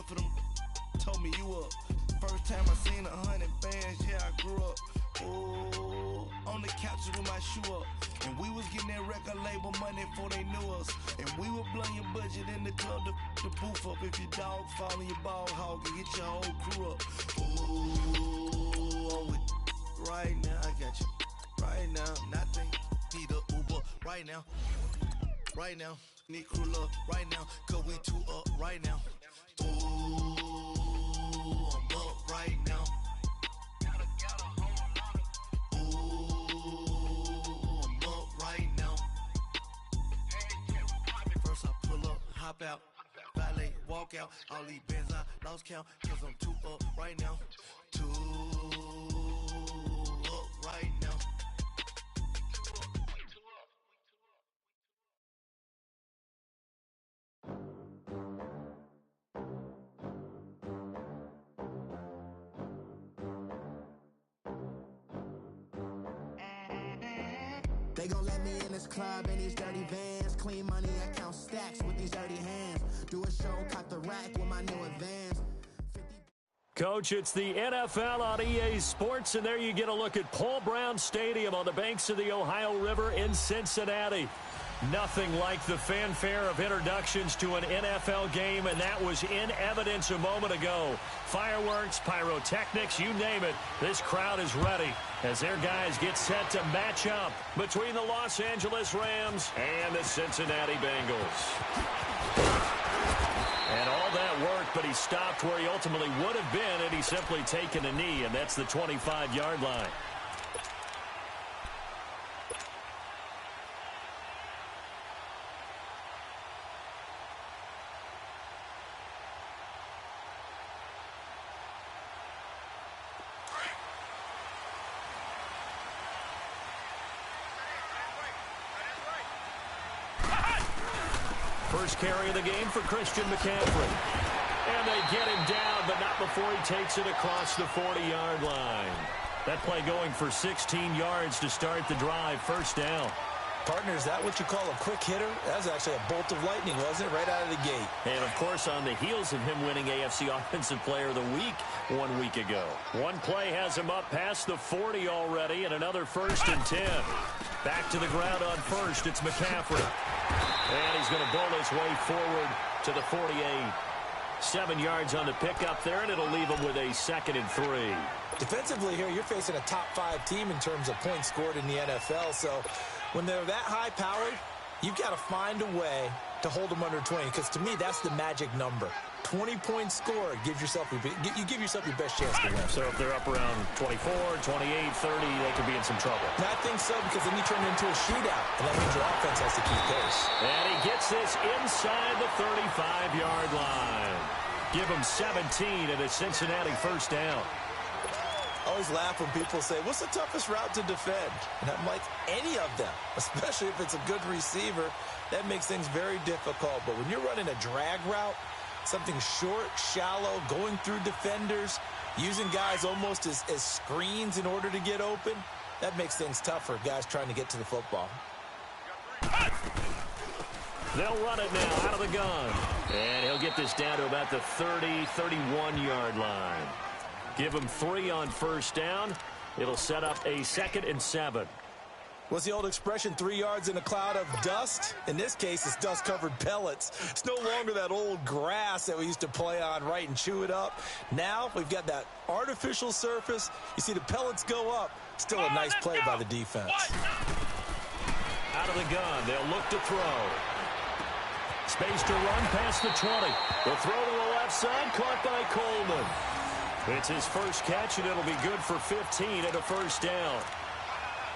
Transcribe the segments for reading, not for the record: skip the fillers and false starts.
enough of them told me you up. First time I seen 100 bands, yeah, I grew up. Ooh, on the couches with my shoe up. And we was getting that record label money before they knew us. And we were blowing your budget in the club to boof up. If your dog fall in your ball hog and get your whole crew up. Ooh, I'm with right now, I got you. Right now, nothing. Need a Uber right now. Right now, need crew love right now. Cause we two up right now. Ooh, I'm up right now. Hop out, valet, walk out. All these bands I lost count, cause I'm too up right now. Too up right now. They gon' let me in this club in these dirty vans. Clean money, I count stacks with these dirty hands. Do a show, cop the rack with my new advance. Coach, it's the NFL on EA Sports, and there you get a look at Paul Brown Stadium on the banks of the Ohio River in Cincinnati. Nothing like the fanfare of introductions to an NFL game, and that was in evidence a moment ago. Fireworks, pyrotechnics, you name it. This crowd is ready as their guys get set to match up between the Los Angeles Rams and the Cincinnati Bengals. And all that worked, but he stopped where he ultimately would have been had he simply taken a knee, and that's the 25-yard line. First carry of the game for Christian McCaffrey. And they get him down, but not before he takes it across the 40-yard line. That play going for 16 yards to start the drive. First down. Partner, is that what you call a quick hitter? That was actually a bolt of lightning, wasn't it? Right out of the gate. And, of course, on the heels of him winning AFC Offensive Player of the Week 1 week ago. One play has him up past the 40 already, and another 1st and 10. Back to the ground on first. It's McCaffrey. And he's going to bowl his way forward to the 48. 7 yards on the pickup there, and it'll leave him with a 2nd and 3. Defensively here, you're facing a top-5 team in terms of points scored in the NFL. So when they're that high-powered, you've got to find a way to hold them under 20. Because to me, that's the magic number. 20-point score gives yourself you give yourself your best chance to win. So if they're up around 24, 28, 30, they could be in some trouble. And I think so, because then you turn it into a shootout, and that means your offense has to keep pace. And he gets this inside the 35-yard line. Give him 17 and a Cincinnati first down. I always laugh when people say, what's the toughest route to defend? And I'm like, any of them, especially if it's a good receiver. That makes things very difficult. But when you're running a drag route, something short, shallow, going through defenders, using guys almost as screens in order to get open, that makes things tougher, guys trying to get to the football. They'll run it now out of the gun. And he'll get this down to about the 30, 31-yard line. Give him 3 on first down. It'll set up a 2nd and 7. What's the old expression, 3 yards in a cloud of dust? In this case, it's dust-covered pellets. It's no longer that old grass that we used to play on, right, and chew it up. Now we've got that artificial surface. You see the pellets go up. Still a nice play by the defense. Out of the gun, they'll look to throw. Space to run past the 20. The throw to the left side, caught by Coleman. It's his first catch, and it'll be good for 15 and a first down.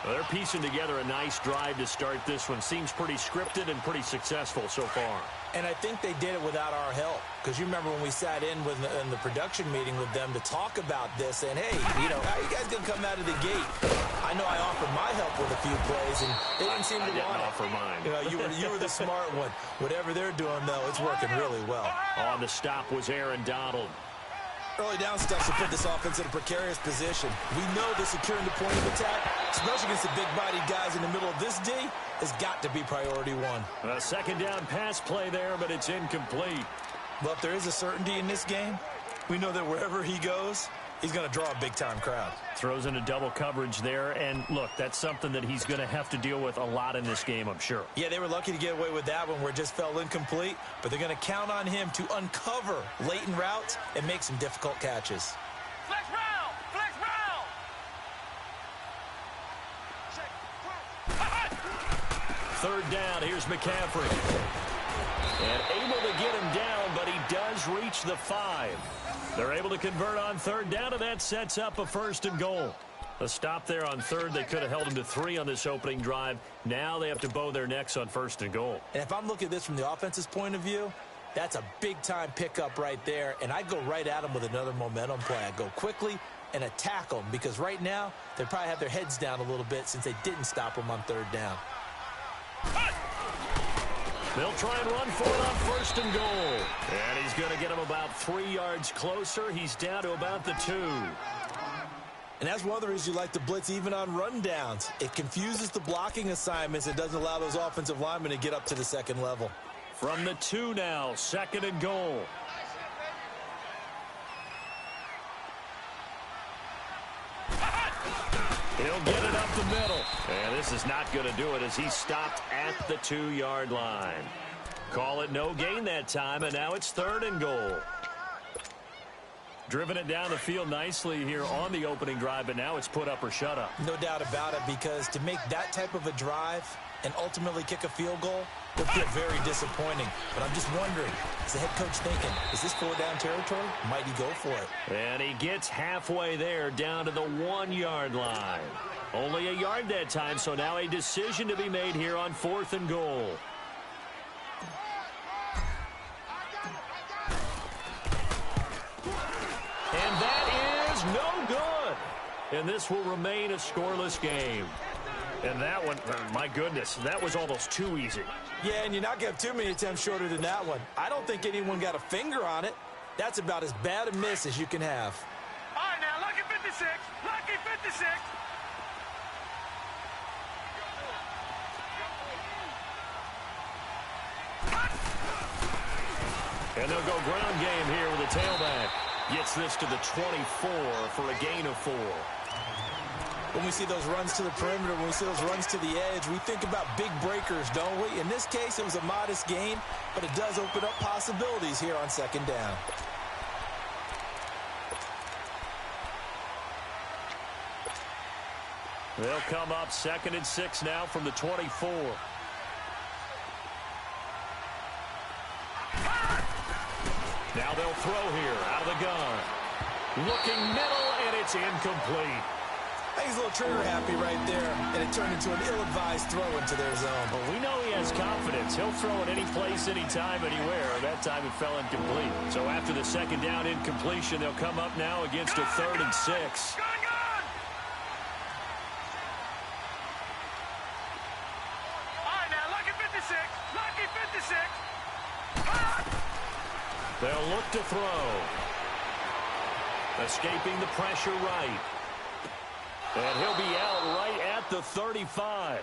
Well, they're piecing together a nice drive to start this one. Seems pretty scripted and pretty successful so far. And I think they did it without our help. Because you remember when we sat in the production meeting with them to talk about this, and hey, you know, how you guys going to come out of the gate? I know I offered my help with a few plays, and they didn't seem to want it. I didn't offer mine. You know, you were the smart one. Whatever they're doing, though, it's working really well. On the stop was Aaron Donald. Early down steps to put this offense in a precarious position. We know that securing the point of attack, especially against the big-bodied guys in the middle of this D, has got to be priority one. A second down pass play there, but it's incomplete. Well, if there is a certainty in this game, we know that wherever he goes, he's going to draw a big-time crowd. Throws into double coverage there, and look, that's something that he's going to have to deal with a lot in this game, I'm sure. Yeah, they were lucky to get away with that one where it just fell incomplete, but they're going to count on him to uncover latent routes and make some difficult catches. Flex round! Flex round! Third down, here's McCaffrey. And able to get him down, but he does reach the 5. They're able to convert on third down, and that sets up a first and goal. A stop there on third. They could have held him to 3 on this opening drive. Now they have to bow their necks on first and goal. And if I'm looking at this from the offense's point of view, that's a big-time pickup right there, and I'd go right at him with another momentum play. I'd go quickly and attack them because right now they probably have their heads down a little bit since they didn't stop him on third down. They'll try and run for it on first and goal. And he's going to get him about 3 yards closer. He's down to about the 2. And that's one of the reasons you like to blitz even on rundowns. It confuses the blocking assignments. It doesn't allow those offensive linemen to get up to the second level. From the 2 now, second and goal. He'll get it up the middle. And this is not going to do it as he stopped at the 2-yard line. Call it no gain that time, and now it's third and goal. Driven it down the field nicely here on the opening drive, but now it's put up or shut up. No doubt about it, because to make that type of a drive and ultimately kick a field goal would feel very disappointing. But I'm just wondering, is the head coach thinking, is this 4-down territory? Might he go for it? And he gets halfway there down to the 1-yard line. Only a yard that time, so now a decision to be made here on fourth and goal. And that is no good. And this will remain a scoreless game. And that one, my goodness, that was almost too easy. Yeah, and you're not going to have too many attempts shorter than that one. I don't think anyone got a finger on it. That's about as bad a miss as you can have. All right, now, lucky 56. Lucky 56. And they'll go ground game here with a tailback. Gets this to the 24 for a gain of 4. When we see those runs to the perimeter, when we see those runs to the edge, we think about big breakers, don't we? In this case, it was a modest gain, but it does open up possibilities here on second down. They'll come up 2nd and 6 now from the 24. Now they'll throw here out of the gun. Looking middle, and it's incomplete. I think he's a little trigger happy right there, and it turned into an ill-advised throw into their zone. But we know he has confidence. He'll throw it any place, anytime, anywhere. That time it fell incomplete. So after the second down incompletion, they'll come up now against a 3rd and 6. Gun! All right, now, lucky 56. Lucky 56. They'll look to throw. Escaping the pressure right. And he'll be out right at the 35.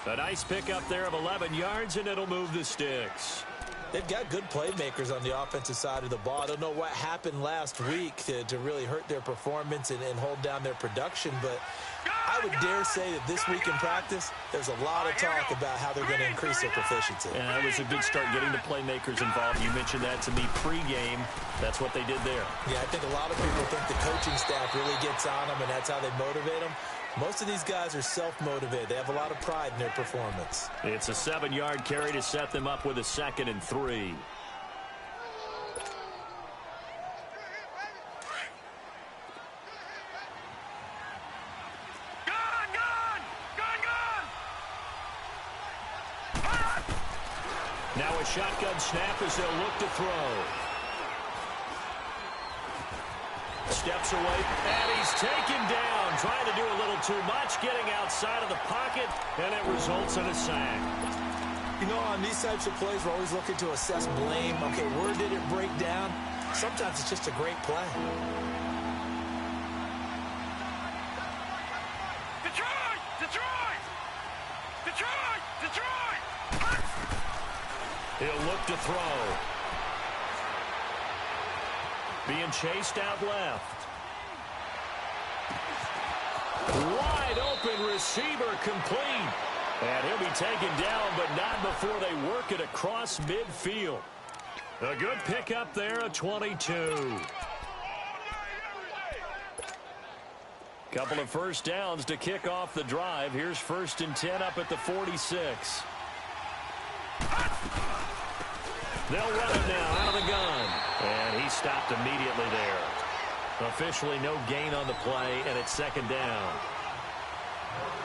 A nice pickup there of 11 yards, and it'll move the sticks. They've got good playmakers on the offensive side of the ball. I don't know what happened last week to really hurt their performance and hold down their production, but I would dare say that this week in practice, there's a lot of talk about how they're going to increase their proficiency. And that was a good start getting the playmakers involved. You mentioned that to me pregame. That's what they did there. Yeah, I think a lot of people think the coaching staff really gets on them, and that's how they motivate them. Most of these guys are self-motivated. They have a lot of pride in their performance. It's a 7-yard carry to set them up with a 2nd and 3. Now a shotgun snap as they'll look to throw. Steps away, and he's taken down. Trying to do a little too much, getting outside of the pocket, and it results in a sack. You know, on these types of plays, we're always looking to assess blame. Okay, where did it break down? Sometimes it's just a great play. Detroit! Detroit! Detroit! Detroit! He'll look to throw. being chased out left. Wide open receiver complete. And he'll be taken down, but not before they work it across midfield. A good pickup there, a 22. Couple of first downs to kick off the drive. Here's 1st and 10 up at the 46. They'll run it now out of the gun. And he stopped immediately there. Officially no gain on the play, and it's 2nd down.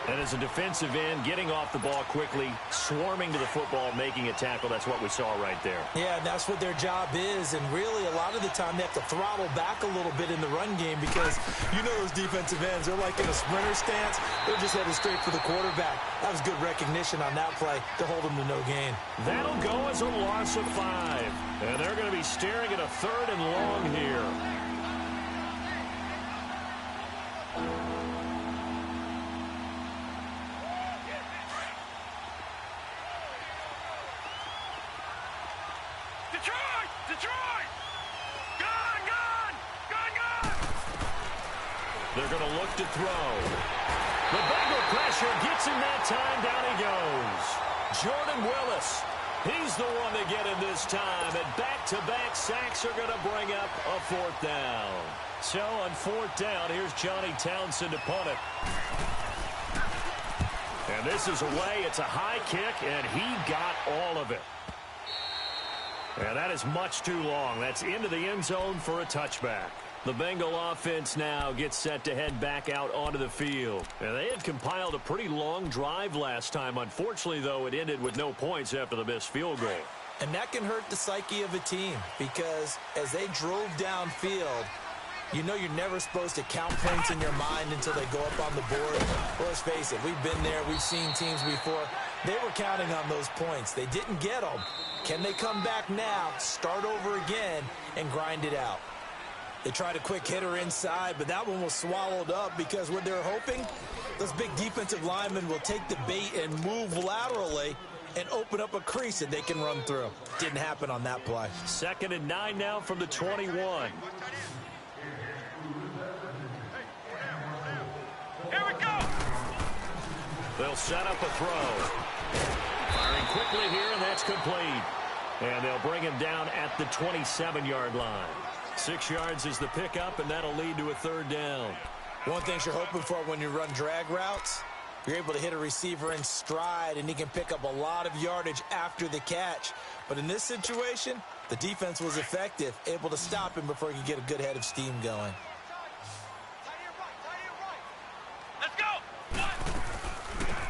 And as a defensive end, getting off the ball quickly, swarming to the football, making a tackle, that's what we saw right there. Yeah, and that's what their job is. And really, a lot of the time, they have to throttle back a little bit in the run game because you know those defensive ends, they're like in a sprinter stance. They're just headed straight for the quarterback. That was good recognition on that play to hold them to no gain. That'll go as a loss of 5. And they're going to be staring at a 3rd and long here. They're going to look to throw. The Bengal pressure gets him that time. Down he goes. Jordan Willis. He's the one to get him this time. And back-to-back sacks are going to bring up a 4th down. So on 4th down, here's Johnny Townsend to punt it. And this is away. It's a high kick, and he got all of it. And that is much too long. That's into the end zone for a touchback. The Bengal offense now gets set to head back out onto the field. And they had compiled a pretty long drive last time. Unfortunately, though, it ended with no points after the missed field goal. And that can hurt the psyche of a team because as they drove downfield, you know you're never supposed to count points in your mind until they go up on the board. Well, let's face it, we've been there. We've seen teams before. They were counting on those points. They didn't get them. Can they come back now, start over again, and grind it out? They tried a quick hitter inside, but that one was swallowed up because what they're hoping, those big defensive linemen will take the bait and move laterally and open up a crease that they can run through. Didn't happen on that play. 2nd and 9 now from the 21. Here we go. They'll set up a throw. Firing quickly here, and that's complete. And they'll bring him down at the 27-yard line. 6 yards is the pickup, and that'll lead to a 3rd down. One thing you're hoping for when you run drag routes, you're able to hit a receiver in stride, and he can pick up a lot of yardage after the catch. But in this situation, the defense was effective, able to stop him before he could get a good head of steam going. Let's go.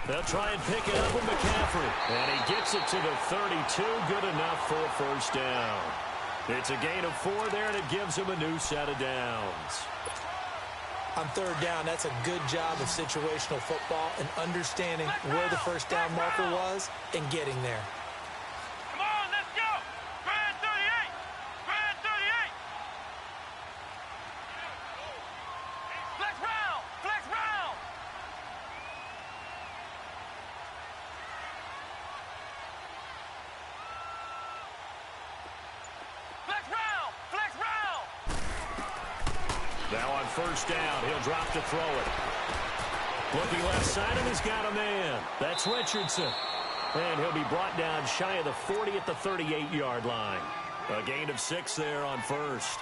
They'll try and pick it up with McCaffrey. And he gets it to the 32. Good enough for a 1st down. It's a gain of 4 there, and it gives him a new set of downs. On 3rd down, that's a good job of situational football and understanding where the 1st down marker was and getting there. Come on, let's go. Grand 38. Grand 38. Flex round. Flex round. Flex round. Flex round. Now on 1st down, he'll drop to throw it. Looking left side, and he's got a man. That's Richardson. And he'll be brought down shy of the 40 at the 38-yard line. A gain of 6 there on 1st.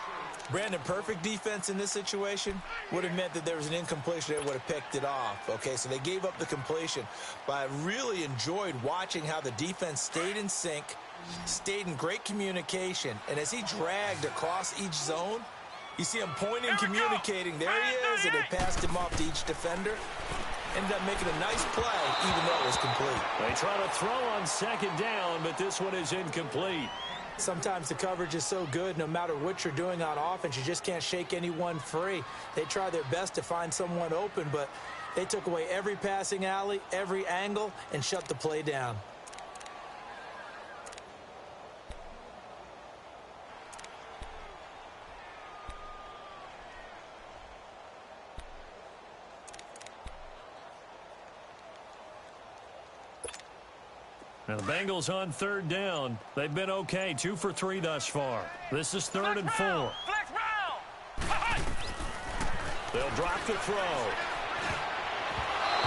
Brandon, perfect defense in this situation would have meant that there was an incompletion that would have picked it off. Okay, so they gave up the completion. But I really enjoyed watching how the defense stayed in sync, stayed in great communication. And as he dragged across each zone, you see him pointing, communicating. There he is, and they passed him off to each defender. Ended up making a nice play, even though it was complete. They try to throw on 2nd down, but this one is incomplete. Sometimes the coverage is so good, no matter what you're doing on offense, you just can't shake anyone free. They try their best to find someone open, but they took away every passing alley, every angle, and shut the play down. Now the Bengals on 3rd down. They've been okay, 2 for 3 thus far. This is 3rd and 4. Flex round. They'll drop the throw.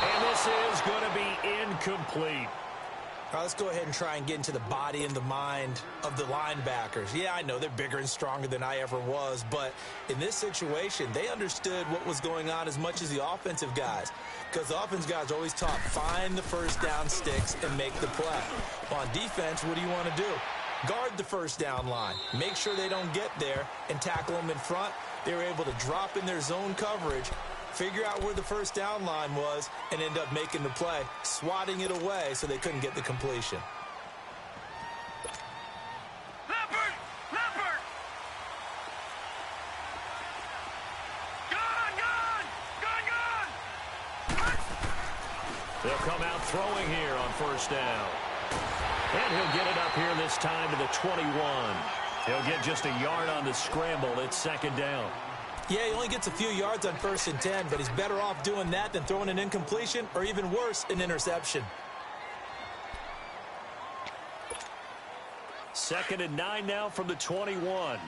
And this is going to be incomplete. All right, let's go ahead and try and get into the body and the mind of the linebackers. Yeah, I know they're bigger and stronger than I ever was, but in this situation, they understood what was going on as much as the offensive guys, because the offensive guys are always taught, find the first down sticks and make the play. Well, on defense, what do you want to do? Guard the first down line. Make sure they don't get there and tackle them in front. They were able to drop in their zone coverage, figure out where the first down line was, and end up making the play, swatting it away so they couldn't get the completion. Leopard! Leopard! Gun! Gun! Gun! Gun! They'll come out throwing here on first down. And he'll get it up here this time to the 21. He'll get just a yard on the scramble. It's second down. Yeah, he only gets a few yards on 1st and 10, but he's better off doing that than throwing an incompletion or even worse, an interception. 2nd and 9 now from the 21.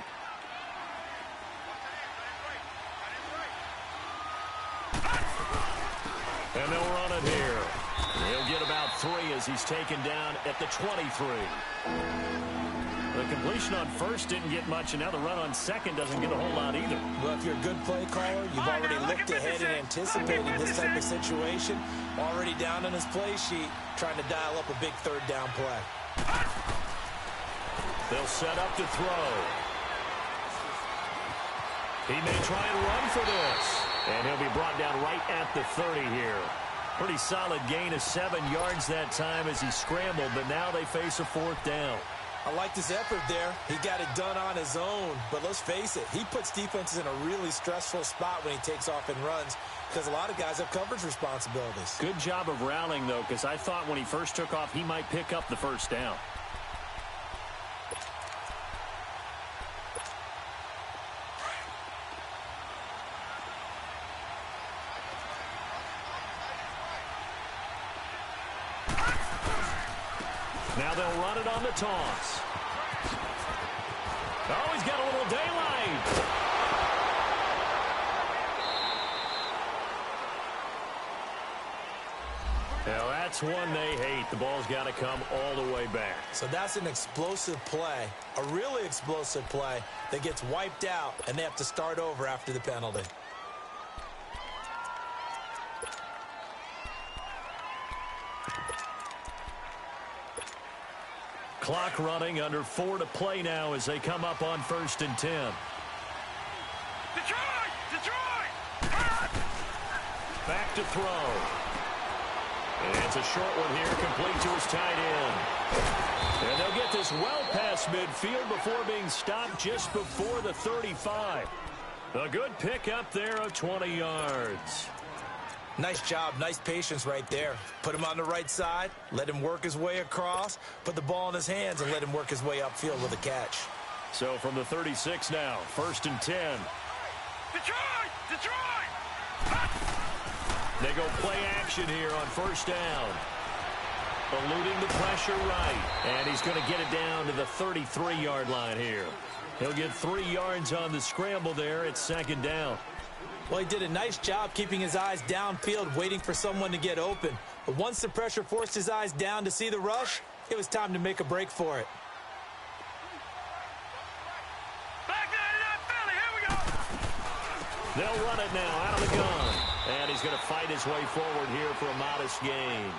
And they'll run it here. He'll get about 3 as he's taken down at the 23. The completion on first didn't get much, and now the run on second doesn't get a whole lot either. Well, if you're a good play caller, you've already looked ahead and anticipated this type of situation. Already down on his play sheet, trying to dial up a big third down play. They'll set up to throw. He may try and run for this. And he'll be brought down right at the 30 here. Pretty solid gain of 7 yards that time as he scrambled, but now they face a 4th down. I liked his effort there. He got it done on his own. But let's face it, he puts defenses in a really stressful spot when he takes off and runs because a lot of guys have coverage responsibilities. Good job of rallying, though, because I thought when he first took off, he might pick up the first down. Now they'll run it on the toss. Oh, he's got a little daylight. Now that's one they hate. The ball's got to come all the way back. So that's an explosive play, a really explosive play that gets wiped out, and they have to start over after the penalty. Clock running, under 4 to play now as they come up on 1st and 10. Detroit! Detroit! Back to throw. And it's a short one here, complete to his tight end. And they'll get this well past midfield before being stopped just before the 35. A good pickup there of 20 yards. Nice job, nice patience right there. Put him on the right side, let him work his way across, put the ball in his hands, and let him work his way upfield with a catch. So from the 36 now, 1st and 10. Detroit! Detroit! They go play action here on 1st down. Eluding the pressure right. And he's going to get it down to the 33-yard line here. He'll get 3 yards on the scramble there at 2nd down. Well, he did a nice job keeping his eyes downfield, waiting for someone to get open. But once the pressure forced his eyes down to see the rush, it was time to make a break for it. Back there to that Philly, here we go! They'll run it now out of the gun. And he's going to fight his way forward here for a modest gain.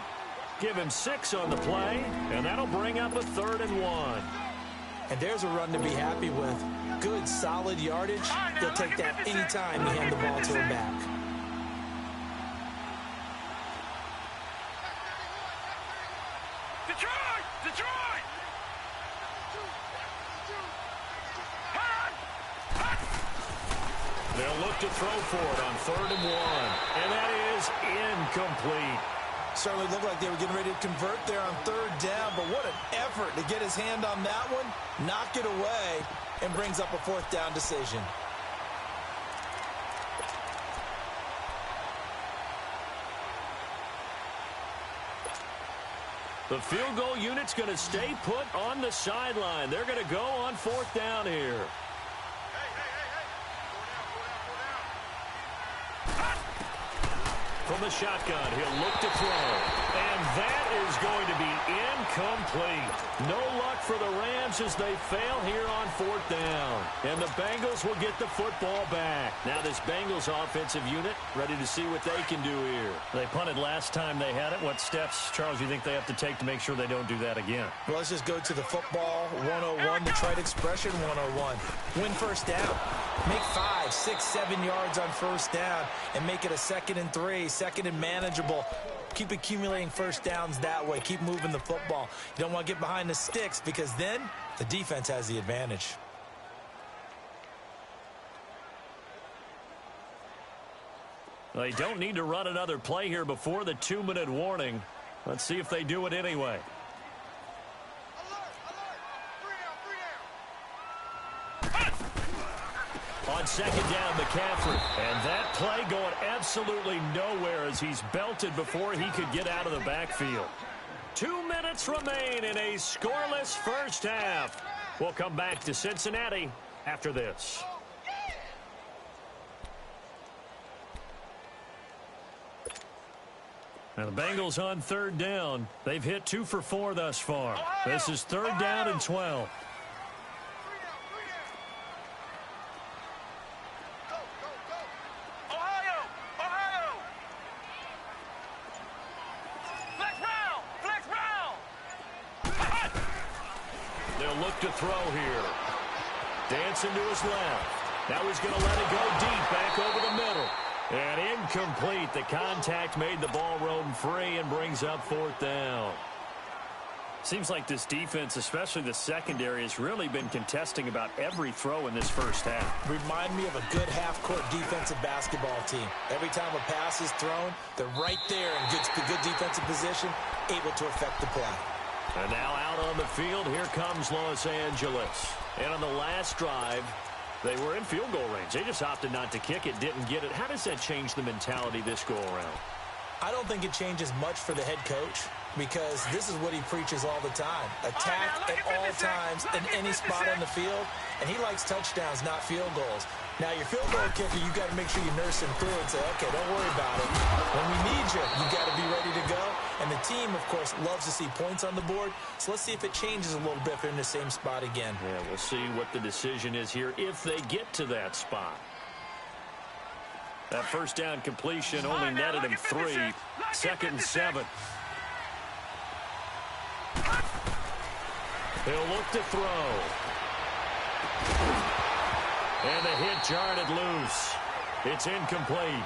Give him 6 on the play, and that'll bring up a 3rd and 1. And there's a run to be happy with. Good, solid yardage. They'll take that anytime you hand the ball to him back. Detroit! Detroit! They'll look to throw for it on 3rd and 1. And that is incomplete. Certainly looked like they were getting ready to convert there on 3rd down, but what an effort to get his hand on that one, knock it away, and brings up a 4th down decision. The field goal unit's going to stay put on the sideline. They're going to go on 4th down here. From the shotgun, he'll look to throw. And that is going to be incomplete. No luck for the Rams as they fail here on 4th down. And the Bengals will get the football back. Now this Bengals offensive unit ready to see what they can do here. They punted last time they had it. What steps, Charles, you think they have to take to make sure they don't do that again? Well, let's just go to the football 101, the trite expression 101. Win first down. Make 5, 6, 7 yards on first down and make it a 2nd and 3, 2nd and manageable. Keep accumulating first downs that way. Keep moving the football. You don't want to get behind the sticks because then the defense has the advantage. They don't need to run another play here before the 2-minute warning. Let's see if they do it anyway. On 2nd down, McCaffrey. And that play going absolutely nowhere as he's belted before he could get out of the backfield. 2 minutes remain in a scoreless first half. We'll come back to Cincinnati after this. Now the Bengals on 3rd down. They've hit 2 for 4 thus far. This is 3rd down and 12. Look to throw here. Dancing to his left. Now he's going to let it go deep back over the middle. And incomplete. The contact made the ball roam free and brings up 4th down. Seems like this defense, especially the secondary, has really been contesting about every throw in this first half. Remind me of a good half-court defensive basketball team. Every time a pass is thrown, they're right there in good defensive position, able to affect the play. And now out on the field, here comes Los Angeles. And on the last drive, they were in field goal range. They just opted not to kick it, didn't get it. How does that change the mentality this go-around? I don't think it changes much for the head coach because this is what he preaches all the time. Attack at all times in any spot on the field, and he likes touchdowns, not field goals. Now, your field goal kicker, you got to make sure you nurse him through and say, okay, don't worry about it. When we need you, you got to be ready to go. And the team, of course, loves to see points on the board. So let's see if it changes a little bit if they're in the same spot again. Yeah, we'll see what the decision is here if they get to that spot. That first down completion only netted him 3. 2nd and 7. He'll look to throw. And the hit jarred it loose. It's incomplete.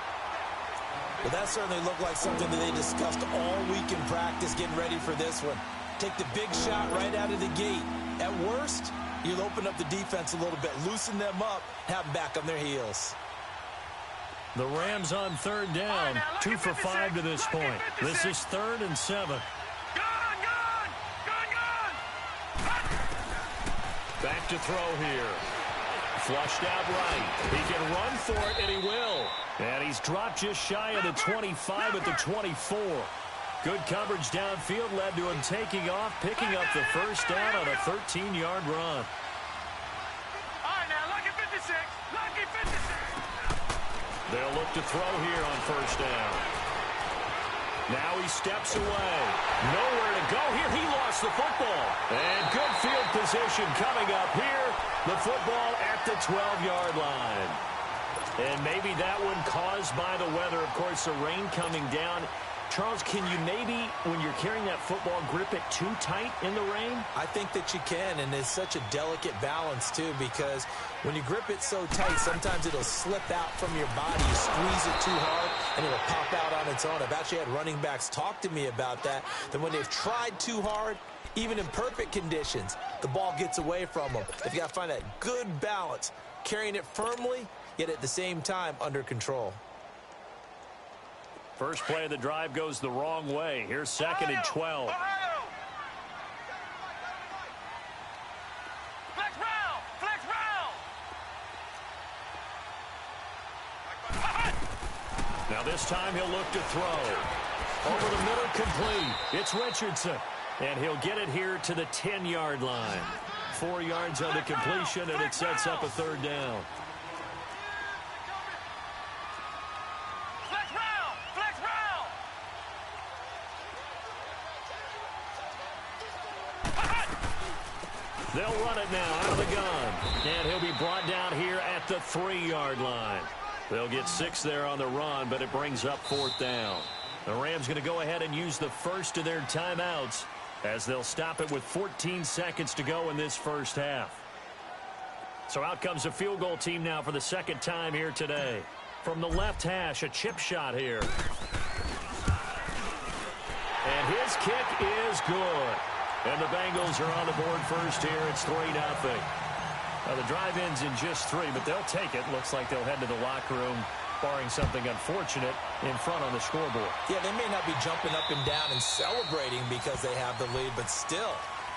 Well, that certainly looked like something that they discussed all week in practice getting ready for this one. Take the big shot right out of the gate. At worst, you'll open up the defense a little bit, loosen them up, have them back on their heels. The Rams on 3rd down, 2 for 5 to this point. This is 3rd and 7. Back to throw here. Flushed out right. He can run for it, and he will. And he's dropped just shy of the 25 at the 24. Good coverage downfield led to him taking off, picking up the first down on a 13-yard run. All right, now, lucky 56. Lucky 56. They'll look to throw here on first down. Now he steps away. Nowhere to go here. He lost the football. And good field position coming up here. The football at the 12-yard line. And maybe that one caused by the weather. Of course, the rain coming down. Charles, can you maybe, when you're carrying that football, grip it too tight in the rain? I think that you can, and it's such a delicate balance, too, because when you grip it so tight, sometimes it'll slip out from your body. You squeeze it too hard, and it'll pop out on its own. I've actually had running backs talk to me about that when they've tried too hard, even in perfect conditions, the ball gets away from them. They've got to find that good balance, carrying it firmly, yet at the same time under control. First play of the drive goes the wrong way. Here's 2nd and 12. Flex round! Flex round! Now this time he'll look to throw. Over the middle, complete. It's Richardson. And he'll get it here to the 10-yard line. 4 yards on the completion, and it sets up a 3rd down. Flex round! Flex round! They'll run it now out of the gun. And he'll be brought down here at the 3-yard line. They'll get 6 there on the run, but it brings up 4th down. The Rams going to go ahead and use the first of their timeouts as they'll stop it with 14 seconds to go in this first half. So out comes a field goal team now for the second time here today. From the left hash, a chip shot here. And his kick is good. And the Bengals are on the board first here. It's 3-0. Now the drive ends in just 3, but they'll take it. Looks like they'll head to the locker room, barring something unfortunate, in front on the scoreboard. Yeah, they may not be jumping up and down and celebrating because they have the lead, but still,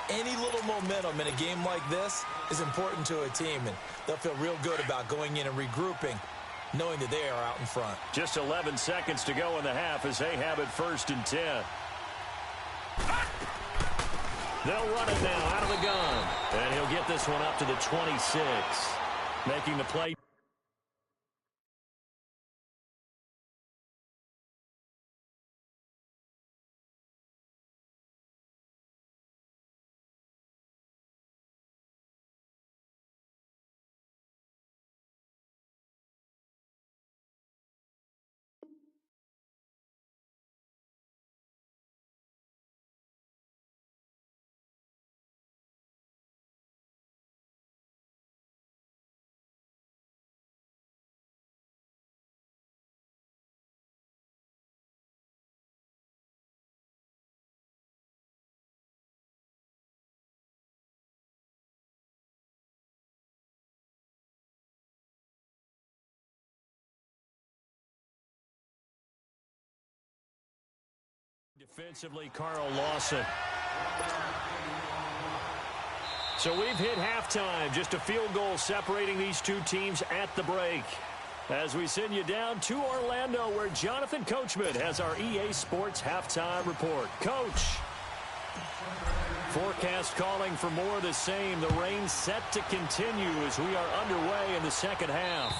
any little momentum in a game like this is important to a team, and they'll feel real good about going in and regrouping, knowing that they are out in front. Just 11 seconds to go in the half as they have it 1st and 10. They'll run it now out of the gun. And he'll get this one up to the 26. Making the play. Defensively, Carl Lawson. So we've hit halftime. Just a field goal separating these two teams at the break. As we send you down to Orlando, where Jonathan Coachman has our EA Sports halftime report. Coach. Forecast calling for more of the same. The rain set to continue as we are underway in the second half.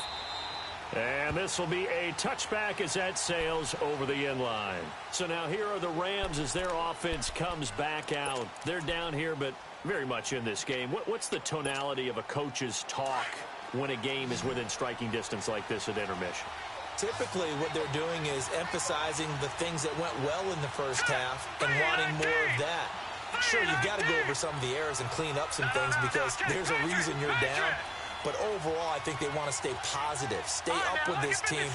And this will be a touchback as that sails over the end line. So now here are the Rams as their offense comes back out. They're down here, but very much in this game. What's the tonality of a coach's talk when a game is within striking distance like this at intermission? Typically, what they're doing is emphasizing the things that went well in the first half and wanting more of that. Sure, you've got to go over some of the errors and clean up some things because there's a reason you're down. But overall, I think they want to stay positive, stay up with this team.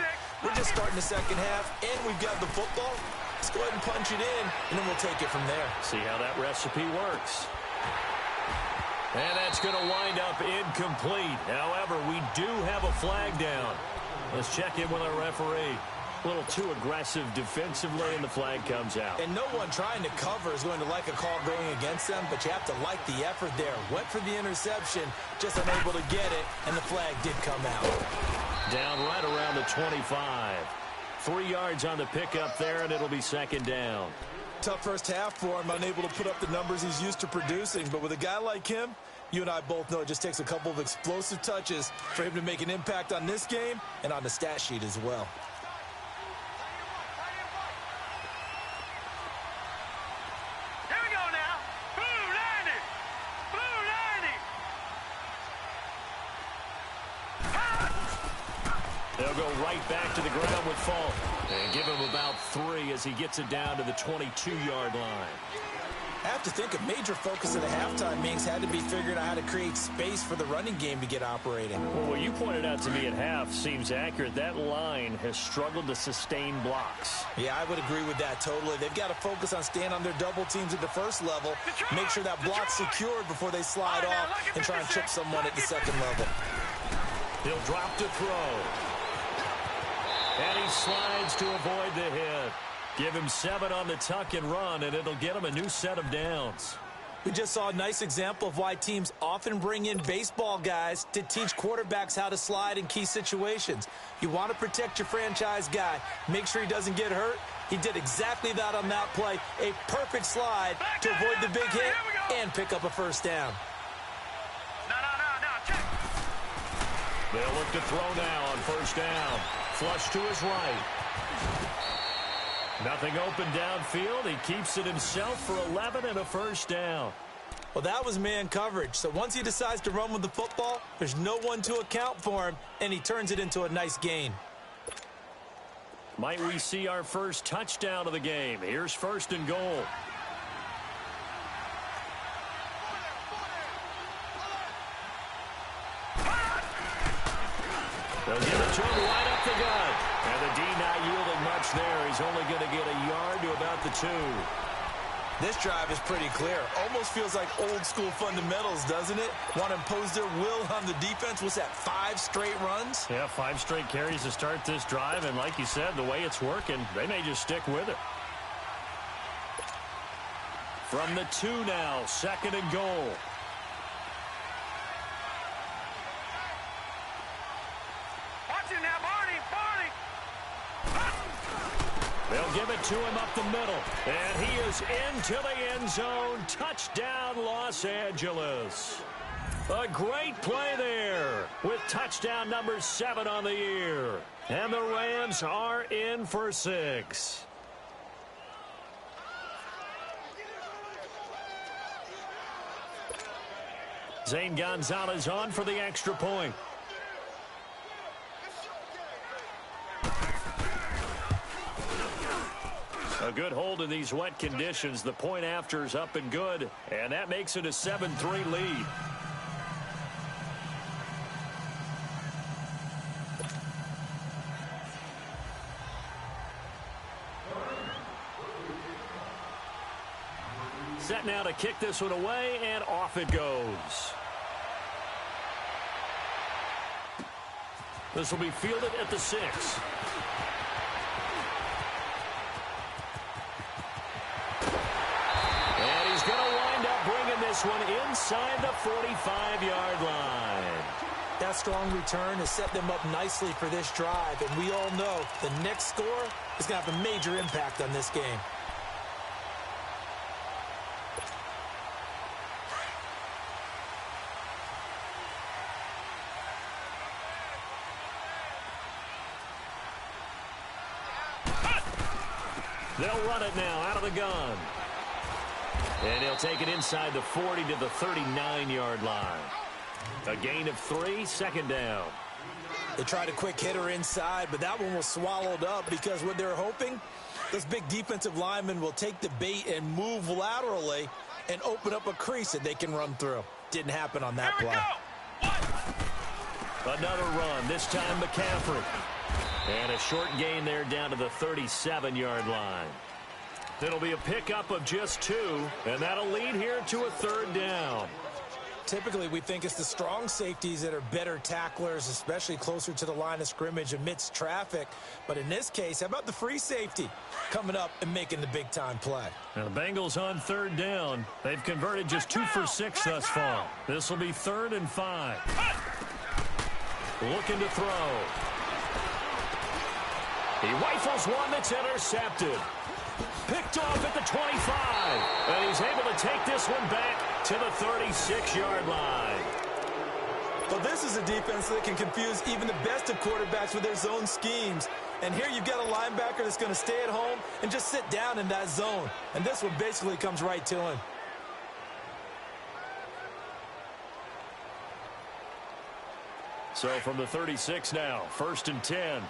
We're just starting the second half, and we've got the football. Let's go ahead and punch it in, and then we'll take it from there. See how that recipe works. And that's going to wind up incomplete. However, we do have a flag down. Let's check in with our referee. A little too aggressive defensively, and the flag comes out. And no one trying to cover is going to like a call going against them, but you have to like the effort there. Went for the interception, just unable to get it, and the flag did come out. Down right around the 25. 3 yards on the pickup there, and it'll be second down. Tough first half for him, unable to put up the numbers he's used to producing, but with a guy like him, you and I both know it just takes a couple of explosive touches for him to make an impact on this game and on the stat sheet as well. They'll go right back to the ground with Falk and give him about 3 as he gets it down to the 22-yard line. I have to think a major focus of the halftime meetings had to be figuring out how to create space for the running game to get operating. Well, what you pointed out to me at half seems accurate. That line has struggled to sustain blocks. Yeah, I would agree with that totally. They've got to focus on staying on their double teams at the first level, make sure that block's secured before they slide off and try and chip someone at the second level. He'll drop to throw. And he slides to avoid the hit. Give him 7 on the tuck and run, and it'll get him a new set of downs. We just saw a nice example of why teams often bring in baseball guys to teach quarterbacks how to slide in key situations. You want to protect your franchise guy. Make sure he doesn't get hurt. He did exactly that on that play. A perfect slide to avoid the big hit and pick up a first down. They'll look to throw now on first down. Flush to his right. Nothing open downfield. He keeps it himself for 11 and a first down. Well, that was man coverage. So once he decides to run with the football, there's no one to account for him, and he turns it into a nice gain. Might we see our first touchdown of the game? Here's 1st and goal. They'll give it to him right up the gut. And the D not yielding much there. He's only going to get a yard to about the 2. This drive is pretty clear. Almost feels like old school fundamentals, doesn't it? Want to impose their will on the defense. Was that 5 straight runs? Yeah, 5 straight carries to start this drive. And like you said, the way it's working, they may just stick with it. From the 2 now, 2nd and goal. Watch it now, Barney. They'll give it to him up the middle. And he is into the end zone. Touchdown, Los Angeles. A great play there with touchdown number 7 on the year. And the Rams are in for 6. Zane Gonzalez on for the extra point. A good hold in these wet conditions. The point after is up and good, and that makes it a 7-3 lead. Set now to kick this one away, and off it goes. This will be fielded at the 6. This one inside the 45-yard line. That strong return has set them up nicely for this drive, and we all know the next score is going to have a major impact on this game. They'll run it now out of the gun. And he'll take it inside the 40 to the 39-yard line. A gain of 3, 2nd down. They tried a quick hitter inside, but that one was swallowed up because what they're hoping, those big defensive linemen will take the bait and move laterally and open up a crease that they can run through. Didn't happen on that play. Another run, this time McCaffrey. And a short gain there down to the 37-yard line. It'll be a pickup of just 2, and that'll lead here to a 3rd down. Typically, we think it's the strong safeties that are better tacklers, especially closer to the line of scrimmage amidst traffic. But in this case, how about the free safety coming up and making the big-time play? Now the Bengals on 3rd down. They've converted just 2 for 6 thus far. This will be 3rd and 5. Looking to throw. He rifles one that's intercepted. Picked off at the 25. And he's able to take this one back to the 36-yard line. Well, this is a defense that can confuse even the best of quarterbacks with their zone schemes. And here you've got a linebacker that's going to stay at home and just sit down in that zone. And this one basically comes right to him. So from the 36 now, 1st and 10.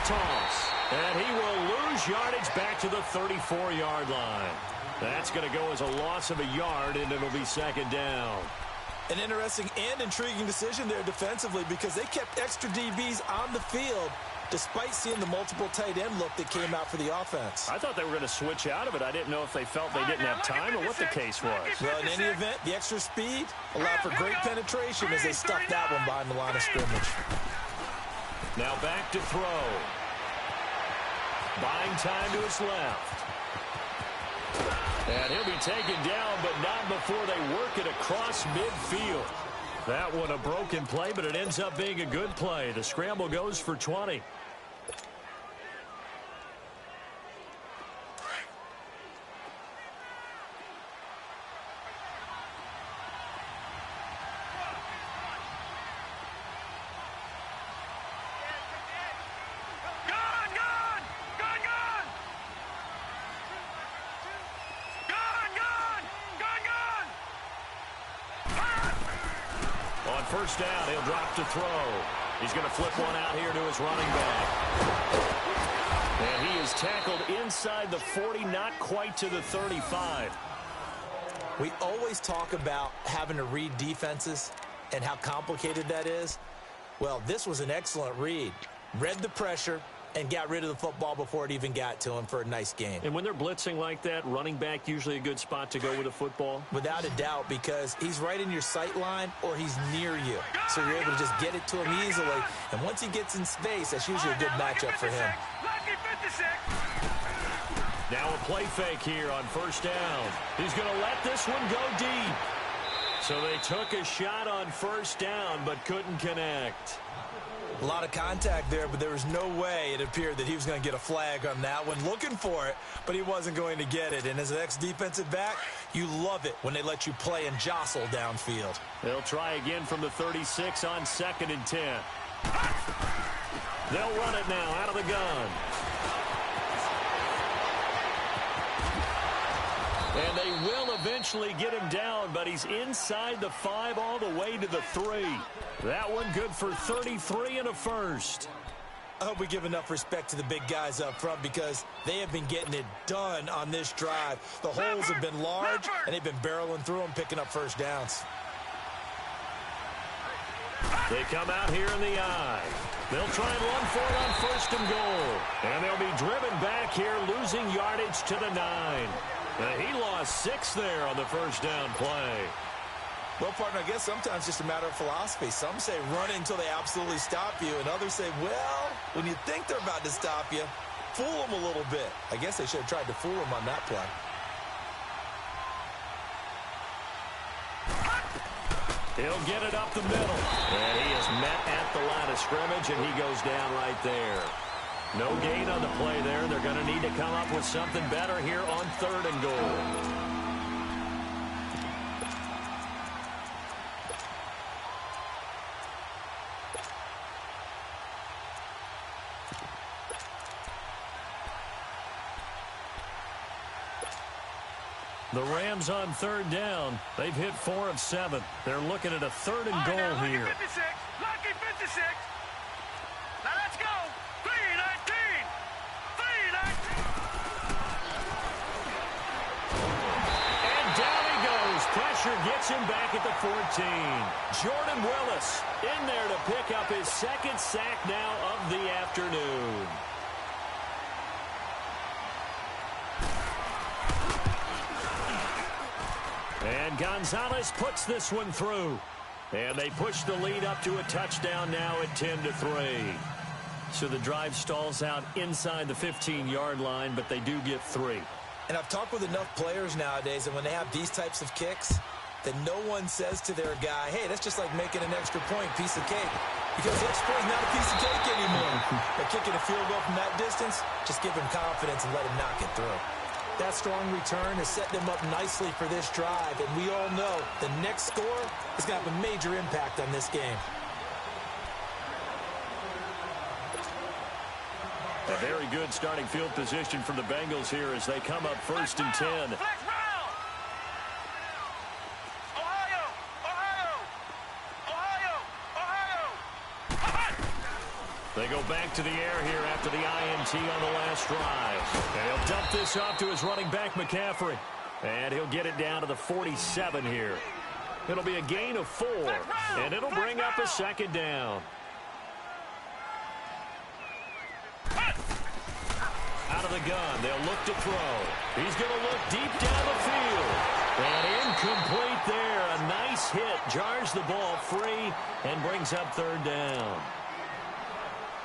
Toss. And he will lose yardage back to the 34-yard line. That's going to go as a loss of a yard, and it'll be 2nd down. An interesting and intriguing decision there defensively because they kept extra DBs on the field despite seeing the multiple tight end look that came out for the offense. I thought they were going to switch out of it. I didn't know if they felt they didn't have time or what the case was. Well, in any event, the extra speed allowed for great penetration as they stuffed that one behind the line of scrimmage. Now back to throw. Buying time to his left. And he'll be taken down, but not before they work it across midfield. That one a broken play, but it ends up being a good play. The scramble goes for 20. first down. He'll drop to throw. He's going to flip one out here to his running back. And he is tackled inside the 40, not quite to the 35. We always talk about having to read defenses and how complicated that is. Well, this was an excellent read. Read the pressure and got rid of the football before it even got to him for a nice game. And when they're blitzing like that, running back usually a good spot to go with the football? Without a doubt, because he's right in your sight line or he's near you. So you're able to just get it to him easily. And once he gets in space, that's usually a good matchup for him. Now a play fake here on first down. He's going to let this one go deep. So they took a shot on first down but couldn't connect. A lot of contact there, but there was no way it appeared that he was going to get a flag on that one. Looking for it, but he wasn't going to get it. And as an ex-defensive back, you love it when they let you play and jostle downfield. They'll try again from the 36 on 2nd and 10. They'll run it now out of the gun. And they will eventually get him down, but he's inside the 5 all the way to the 3. That one good for 33 and a first. I hope we give enough respect to the big guys up front because they have been getting it done on this drive. The holes have been large, and they've been barreling through them, picking up first downs. They come out here in the eye. They'll try and run for it on 1st and goal. And they'll be driven back here, losing yardage to the 9. He lost 6 there on the first down play. Well, partner, I guess sometimes it's just a matter of philosophy. Some say run until they absolutely stop you, and others say, well, when you think they're about to stop you, fool them a little bit. I guess they should have tried to fool him on that play. He'll get it up the middle. And he is met at the line of scrimmage, and he goes down right there. No gain on the play there. They're going to need to come up with something better here on 3rd and goal. The Rams on 3rd down. They've hit 4 of 7. They're looking at a 3rd and goal here. Lucky 56. Now let's go. 3-19. And down he goes. Pressure gets him back at the 14. Jordan Willis in there to pick up his 2nd sack now of the afternoon. And Gonzalez puts this one through. And they push the lead up to a touchdown now at 10-3. So the drive stalls out inside the 15-yard line, but they do get 3. And I've talked with enough players nowadays, and when they have these types of kicks, that no one says to their guy, hey, that's just like making an extra point, piece of cake. Because the extra point is not a piece of cake anymore. But kicking a field goal from that distance, just give him confidence and let him knock it through. That strong return has set them up nicely for this drive, and we all know the next score is going to have a major impact on this game. A very good starting field position for the Bengals here as they come up 1st and 10. They go back to the air here after the INT on the last drive. And he'll dump this off to his running back, McCaffrey. And he'll get it down to the 47 here. It'll be a gain of 4, and it'll bring up a 2nd down. Out of the gun, they'll look to throw. He's going to look deep down the field. And incomplete there. A nice hit. Jars the ball free and brings up 3rd down.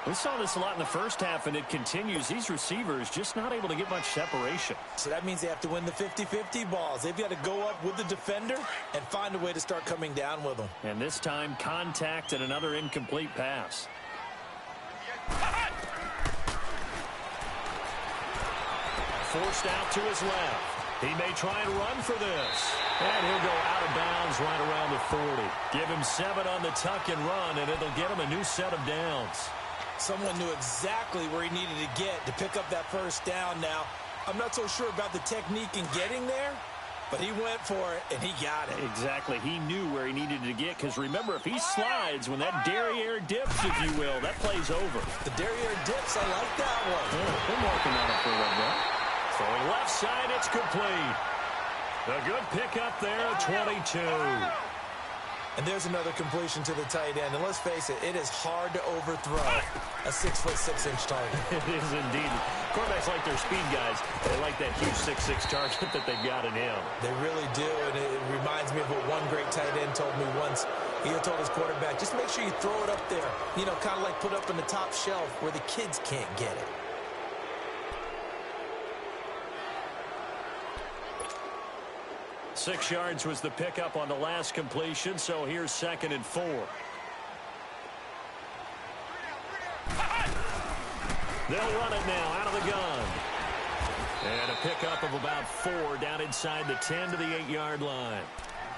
We saw this a lot in the first half, and it continues. These receivers just not able to get much separation. So that means they have to win the 50-50 balls. They've got to go up with the defender and find a way to start coming down with them. And this time, contact and another incomplete pass. Forced out to his left. He may try and run for this. And he'll go out of bounds right around the 40. Give him 7 on the tuck and run, and it'll get him a new set of downs. Someone knew exactly where he needed to get to pick up that first down. Now, I'm not so sure about the technique in getting there, But he went for it, and he got it. Exactly. He knew where he needed to get, because remember, if he slides, when that derriere dips, if you will, that play's over. The derriere dips, I like that one. Yeah, been working on it for a little bit. Throwing left side, it's complete. A good pickup there at 22. And there's another completion to the tight end. And let's face it, it is hard to overthrow a 6'6" target. It is indeed. Quarterbacks like their speed guys. They like that huge 6'6" target that they've got in him. They really do, and it reminds me of what one great tight end told me once. He told his quarterback, just make sure you throw it up there. You know, kind of like put up in the top shelf where the kids can't get it. Six yards was the pickup on the last completion, so here's 2nd and 4. They'll run it now out of the gun. And a pickup of about 4 down inside the 10 to the 8-yard line.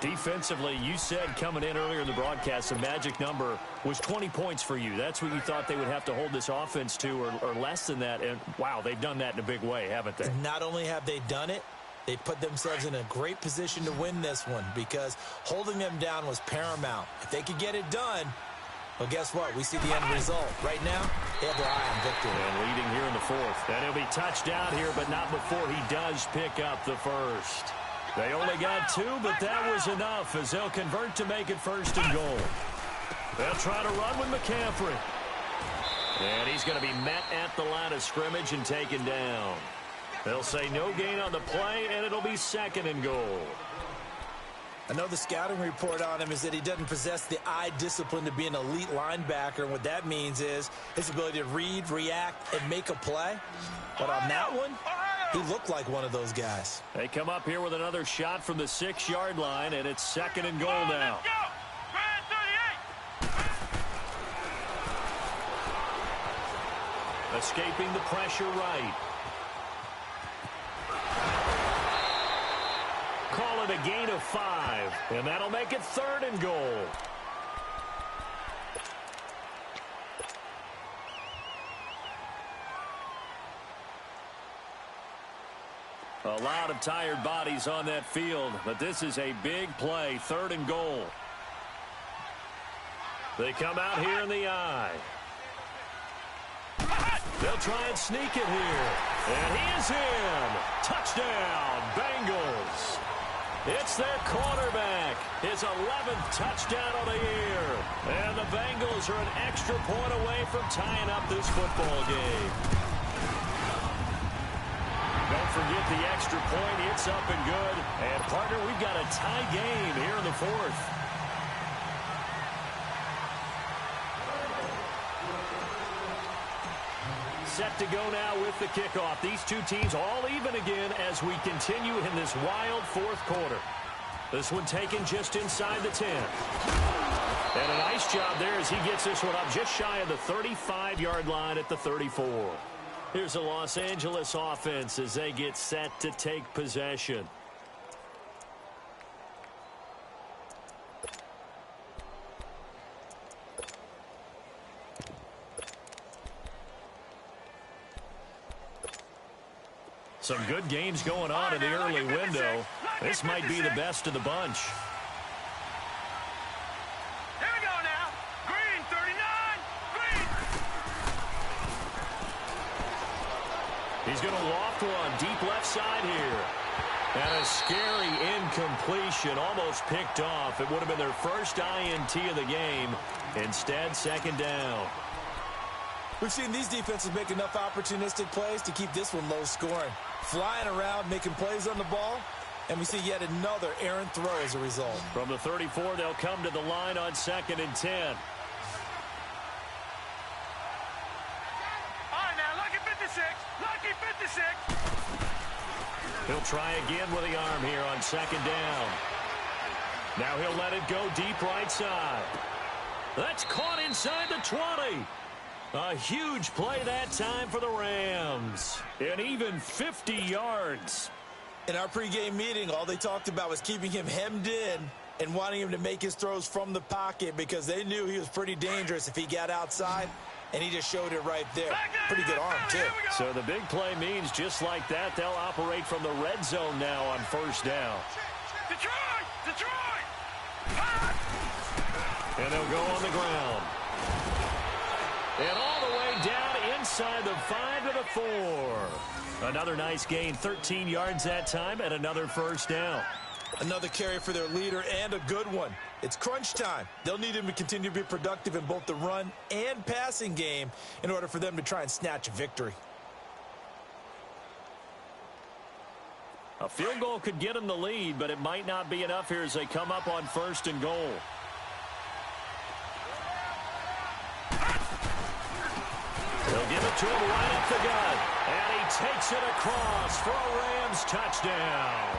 Defensively, you said coming in earlier in the broadcast, the magic number was 20 points for you. That's what you thought they would have to hold this offense to, or less than that. And, wow, they've done that in a big way, haven't they? And not only have they done it, they put themselves in a great position to win this one because holding them down was paramount. If they could get it done, well, guess what? We see the end result. Right now, they have their eye on victory. And leading here in the 4th. And he'll be touched out here, but not before he does pick up the first. They only got 2, but that was enough as they'll convert to make it 1st and goal. They'll try to run with McCaffrey. And he's going to be met at the line of scrimmage and taken down. They'll say no gain on the play, and it'll be 2nd and goal. I know the scouting report on him is that he doesn't possess the eye discipline to be an elite linebacker, and what that means is his ability to read, react, and make a play. But on that one, he looked like one of those guys. They come up here with another shot from the 6-yard line, and it's 2nd and goal now. Escaping the pressure right. Call it a gain of 5, and that'll make it 3rd and goal. A lot of tired bodies on that field, but this is a big play, 3rd and goal. They come out here in the eye. They'll try and sneak it here. And he is in. Touchdown, Bengals. It's their quarterback. His 11th touchdown of the year. And the Bengals are an extra point away from tying up this football game. Don't forget the extra point. It's up and good. And, partner, we've got a tie game here in the 4th. Set to go now with the kickoff. These two teams all even again as we continue in this wild 4th quarter. This one taken just inside the 10. And a nice job there as he gets this one up just shy of the 35-yard line at the 34. Here's the Los Angeles offense as they get set to take possession. Some good games going on in the early window. This might be the best of the bunch. Here we go now. Green, 39. Green. He's going to loft one deep left side here. And a scary incompletion, almost picked off. It would have been their first INT of the game. Instead, 2nd down. We've seen these defenses make enough opportunistic plays to keep this one low scoring. Flying around, making plays on the ball, and we see yet another errant throw as a result. From the 34, they'll come to the line on 2nd and 10. All right, now, lucky 56. Lucky 56. He'll try again with the arm here on 2nd down. Now he'll let it go deep right side. That's caught inside the 20. A huge play that time for the Rams. And even 50 yards. In our pregame meeting, all they talked about was keeping him hemmed in and wanting him to make his throws from the pocket because they knew he was pretty dangerous if he got outside. and he just showed it right there. Pretty good arm, too. So the big play means just like that, they'll operate from the red zone now on first down. Detroit! Detroit! And they'll go on the ground. And all the way down inside the 5 to the 4. Another nice gain, 13 yards that time, and another first down. Another carry for their leader, and a good one. It's crunch time. They'll need him to continue to be productive in both the run and passing game in order for them to try and snatch a victory. A field goal could get them the lead, but it might not be enough here as they come up on first and goal. They'll give it to him right up the gut. And he takes it across for a Rams touchdown.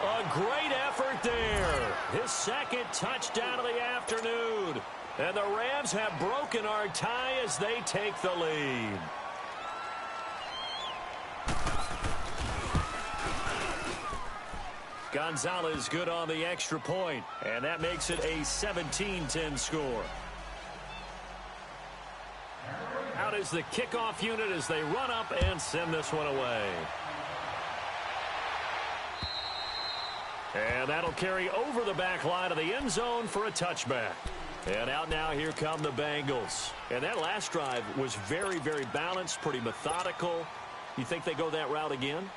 A great effort there. His second touchdown of the afternoon. And the Rams have broken our tie as they take the lead. Gonzalez good on the extra point, and that makes it a 17-10 score. Out is the kickoff unit as they run up and send this one away. And that'll carry over the back line of the end zone for a touchback. And out now, here come the Bengals. And that last drive was very, very balanced, pretty methodical. You think they go that route again?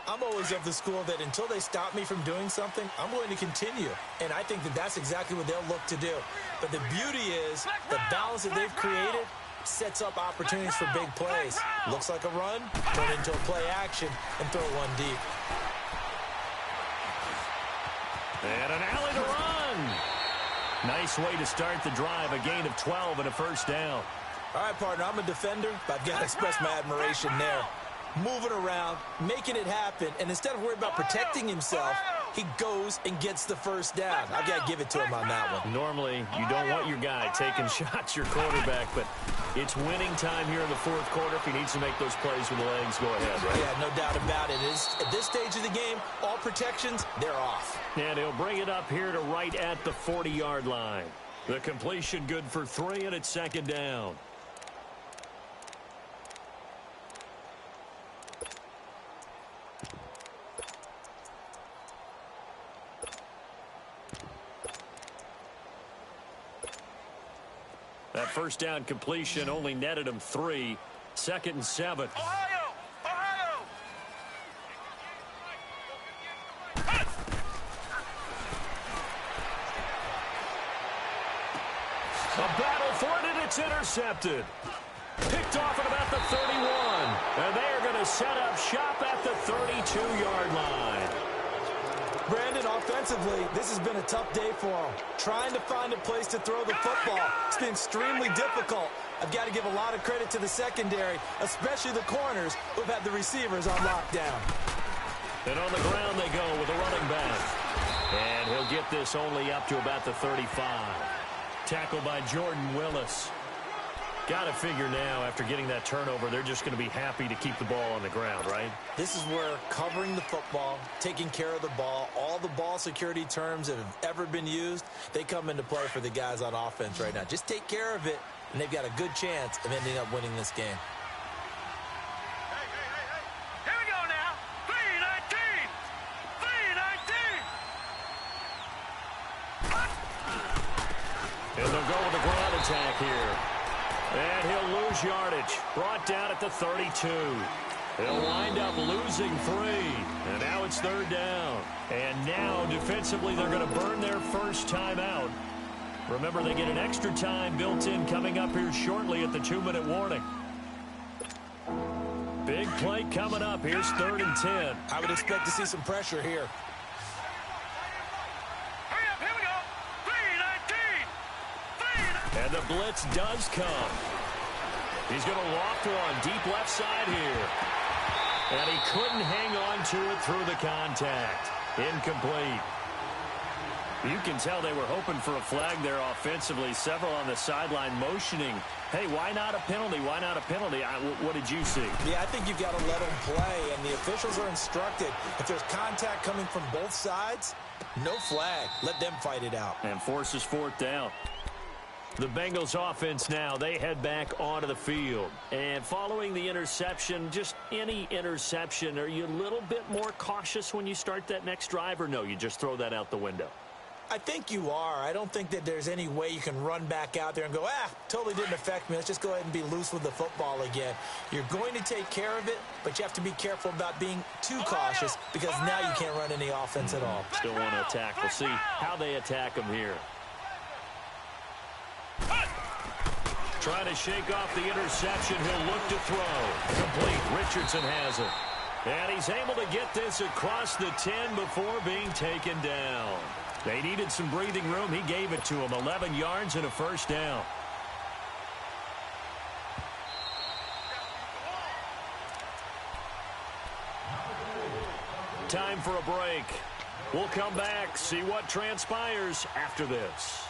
I'm always of the school that until they stop me from doing something, I'm going to continue. And I think that that's exactly what they'll look to do. But the beauty is the balance that they've created sets up opportunities for big plays. Looks like a run, turn into a play action, and throw one deep. And an alley to run. Nice way to start the drive, a gain of 12 and a first down. All right, partner, I'm a defender, but I've got to express my admiration there. Moving around, making it happen, and instead of worrying about protecting himself, he goes and gets the first down. I've got to give it to him on that one. Normally, you don't want your guy taking shots, your quarterback, but it's winning time here in the fourth quarter. If he needs to make those plays with the legs, go ahead, right? Yeah, no doubt about it. At this stage of the game, all protections, they're off. And he'll bring it up here to right at the 40-yard line. The completion good for 3, and it's second down. That first down completion only netted him 3. 2nd and 7. Ohio! Ohio! A battle for it, and it's intercepted. Picked off at about the 31. And they are going to set up shop at the 32-yard line. Brandon, offensively, this has been a tough day for him. Trying to find a place to throw the football. It's been extremely difficult. I've got to give a lot of credit to the secondary, especially the corners who've had the receivers on lockdown. And on the ground they go with a running back. And he'll get this only up to about the 35. Tackled by Jordan Willis. Got to figure now, after getting that turnover, they're just going to be happy to keep the ball on the ground, right? This is where covering the football, taking care of the ball, all the ball security terms that have ever been used, they come into play for the guys on offense right now. Just take care of it, and they've got a good chance of ending up winning this game. Here we go now. 3-19. 3-19. And they'll go with a ground attack here. And he'll lose yardage. Brought down at the 32. He'll wind up losing 3. And now it's 3rd down. And now, defensively, they're going to burn their first time out. Remember, they get an extra time built in coming up here shortly at the 2-minute warning. Big play coming up. Here's 3rd and 10. I would expect to see some pressure here. Hurry up, here we go. 3-19. 3-19. And the blitz does come. He's going to loft one deep left side here. And he couldn't hang on to it through the contact. Incomplete. You can tell they were hoping for a flag there offensively. Several on the sideline motioning. Hey, why not a penalty? Why not a penalty? What did you see? Yeah, I think you've got to let them play, and the officials are instructed. If there's contact coming from both sides, no flag. Let them fight it out. And forces 4th down. The Bengals offense now, they head back onto the field. And following the interception, just any interception, are you a little bit more cautious when you start that next drive, or no, you just throw that out the window? I think you are. I don't think that there's any way you can run back out there and go, totally didn't affect me. Let's just go ahead and be loose with the football again. You're going to take care of it, but you have to be careful about being too cautious because now you can't run any offense at all. Still want to attack. We'll see how they attack him here. Trying to shake off the interception. He'll look to throw. Complete. Richardson has it. And he's able to get this across the 10 before being taken down. They needed some breathing room. He gave it to him. 11 yards and a first down. Time for a break. We'll come back, see what transpires after this.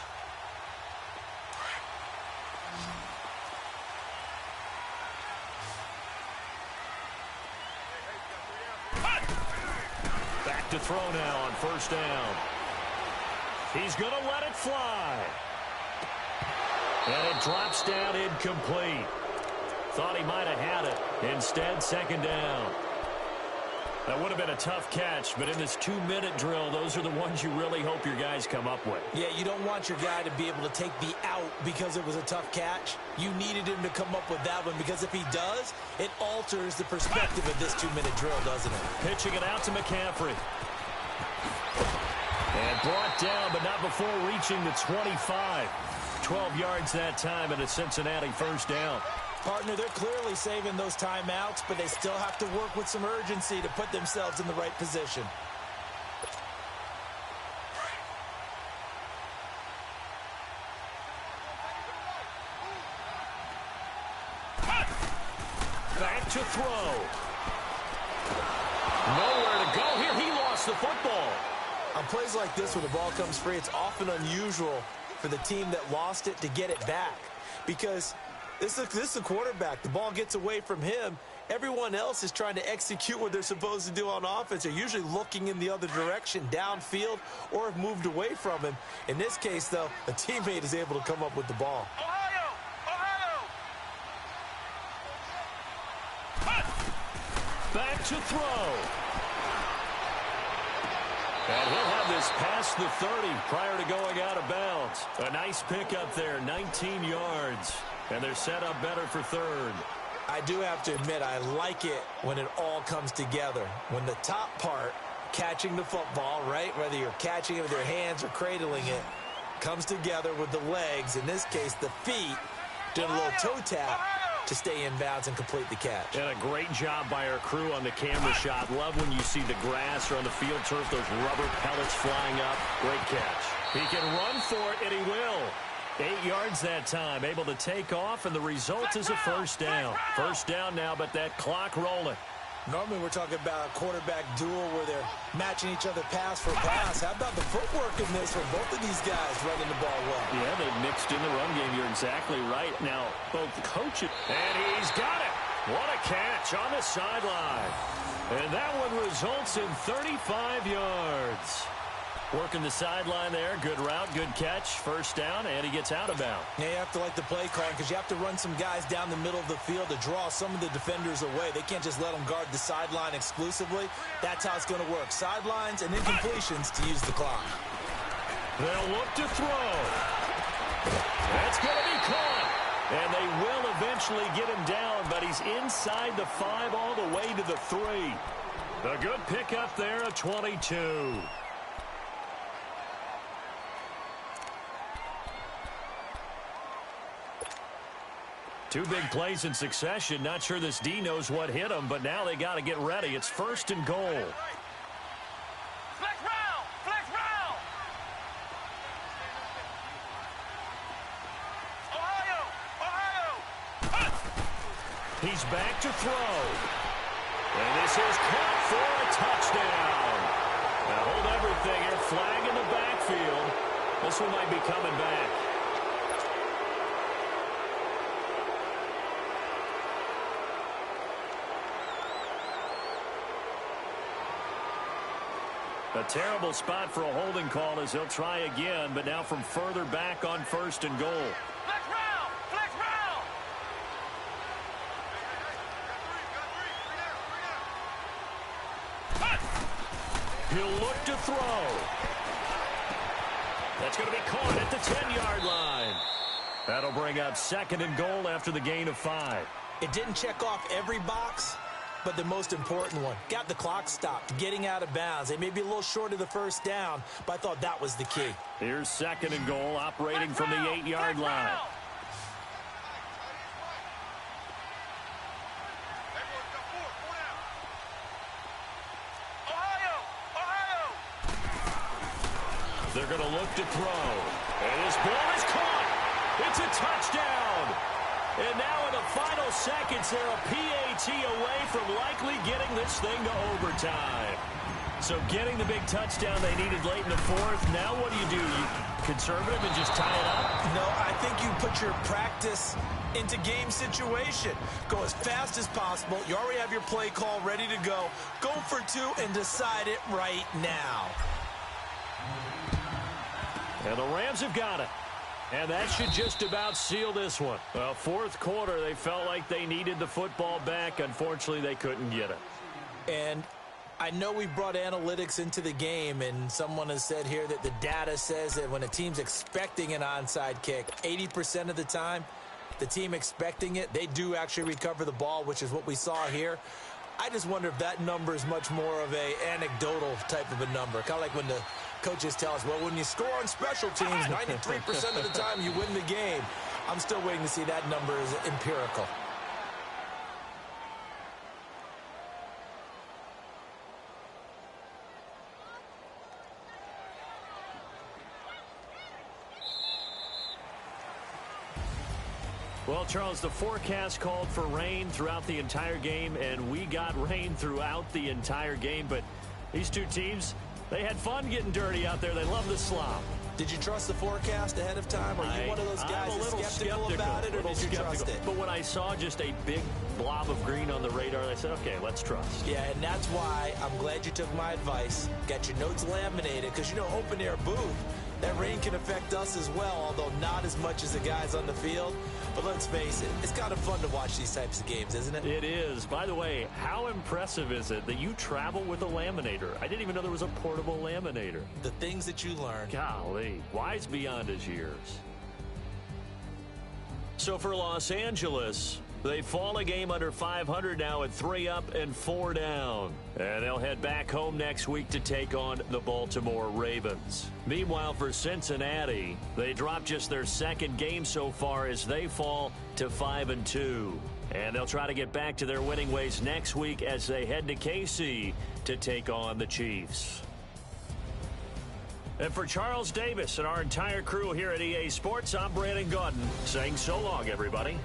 Back to throw now on first down. He's going to let it fly. And it drops down incomplete. Thought he might have had it. Instead, second down. That would have been a tough catch, but in this 2-minute drill, those are the ones you really hope your guys come up with. Yeah, you don't want your guy to be able to take the out because it was a tough catch. You needed him to come up with that one because if he does, it alters the perspective of this 2-minute drill, doesn't it? Pitching it out to McCaffrey. And brought down, but not before reaching the 25. 12 yards that time, and a Cincinnati first down. Partner, they're clearly saving those timeouts, but they still have to work with some urgency to put themselves in the right position. Back to throw. Nowhere to go here. He lost the football. On plays like this, when the ball comes free, it's often unusual for the team that lost it to get it back. Because this is a quarterback. The ball gets away from him. Everyone else is trying to execute what they're supposed to do on offense. They're usually looking in the other direction, downfield, or have moved away from him. In this case, though, a teammate is able to come up with the ball. Back to throw. And he'll have this past the 30 prior to going out of bounds. A nice pickup there, 19 yards. And they're set up better for third. I do have to admit, I like it when it all comes together. When the top part, catching the football, right, whether you're catching it with your hands or cradling it, comes together with the legs, in this case the feet, doing a little toe tap to stay in bounds and complete the catch. And a great job by our crew on the camera shot. Love when you see the grass or on the field turf, those rubber pellets flying up. Great catch. He can run for it, and he will. 8 yards that time, able to take off, and the result is a first down. First down now, but that clock rolling. Normally we're talking about a quarterback duel where they're matching each other pass for pass. How about the footwork in this for both of these guys running the ball well? Yeah, they mixed in the run game. You're exactly right. Now, both coaches. And he's got it. What a catch on the sideline. And that one results in 35 yards. Working the sideline there. Good route, good catch. First down, and he gets out of bounds. Yeah, you have to like the play calling because you have to run some guys down the middle of the field to draw some of the defenders away. They can't just let them guard the sideline exclusively. That's how it's going to work. Sidelines and incompletions to use the clock. They'll look to throw. That's going to be caught. And they will eventually get him down, but he's inside the 5 all the way to the 3. A good pickup there, a 22. Two big plays in succession. Not sure this D knows what hit him, but now they got to get ready. It's first and goal. Flex round! Flex round! Ohio! He's back to throw. And this is caught for a touchdown. Now hold everything here. Flag in the backfield. This one might be coming back. A terrible spot for a holding call as he'll try again, but now from further back on first and goal. Flex round! Flex round! He'll look to throw. That's going to be caught at the 10-yard line. That'll bring up 2nd and goal after the gain of 5. It didn't check off every box, but the most important one. Got the clock stopped, getting out of bounds. They may be a little short of the first down, but I thought that was the key. Here's 2nd and goal, operating from the 8-yard line. They're going to look to throw. And his ball is caught. It's a touchdown. And now in the final seconds, they're a PAT away from likely getting this thing to overtime. So getting the big touchdown they needed late in the 4th. Now what do? You conservative and just tie it up? No, I think you put your practice into game situation. Go as fast as possible. You already have your play call ready to go. Go for 2 and decide it right now. And the Rams have got it. And that should just about seal this one. Well, 4th quarter, they felt like they needed the football back. Unfortunately, they couldn't get it. And I know we brought analytics into the game, and someone has said here that the data says that when a team's expecting an onside kick, 80% of the time, the team expecting it, they do actually recover the ball, which is what we saw here. I just wonder if that number is much more of a anecdotal type of a number. Kind of like when the coaches tell us, well, when you score on special teams, 93% of the time you win the game. I'm still waiting to see that number is empirical. Well, Charles, the forecast called for rain throughout the entire game, and we got rain throughout the entire game. But these two teams, they had fun getting dirty out there. They love the slop. Did you trust the forecast ahead of time? Are you one of those guys that's skeptical about it, or did you trust it? But when I saw just a big blob of green on the radar, I said, okay, let's trust. Yeah, and that's why I'm glad you took my advice. Got your notes laminated, because, you know, open-air booth, that rain can affect us as well, although not as much as the guys on the field. But let's face it, it's kind of fun to watch these types of games, isn't it? It is. By the way, how impressive is it that you travel with a laminator? I didn't even know there was a portable laminator. The things that you learn. Golly, wise beyond his years. So for Los Angeles, they fall a game under 500 now at 3 up and 4 down. And they'll head back home next week to take on the Baltimore Ravens. Meanwhile, for Cincinnati, they dropped just their 2nd game so far as they fall to 5-2. And they'll try to get back to their winning ways next week as they head to KC to take on the Chiefs. And for Charles Davis and our entire crew here at EA Sports, I'm Brandon Gaudin saying so long, everybody.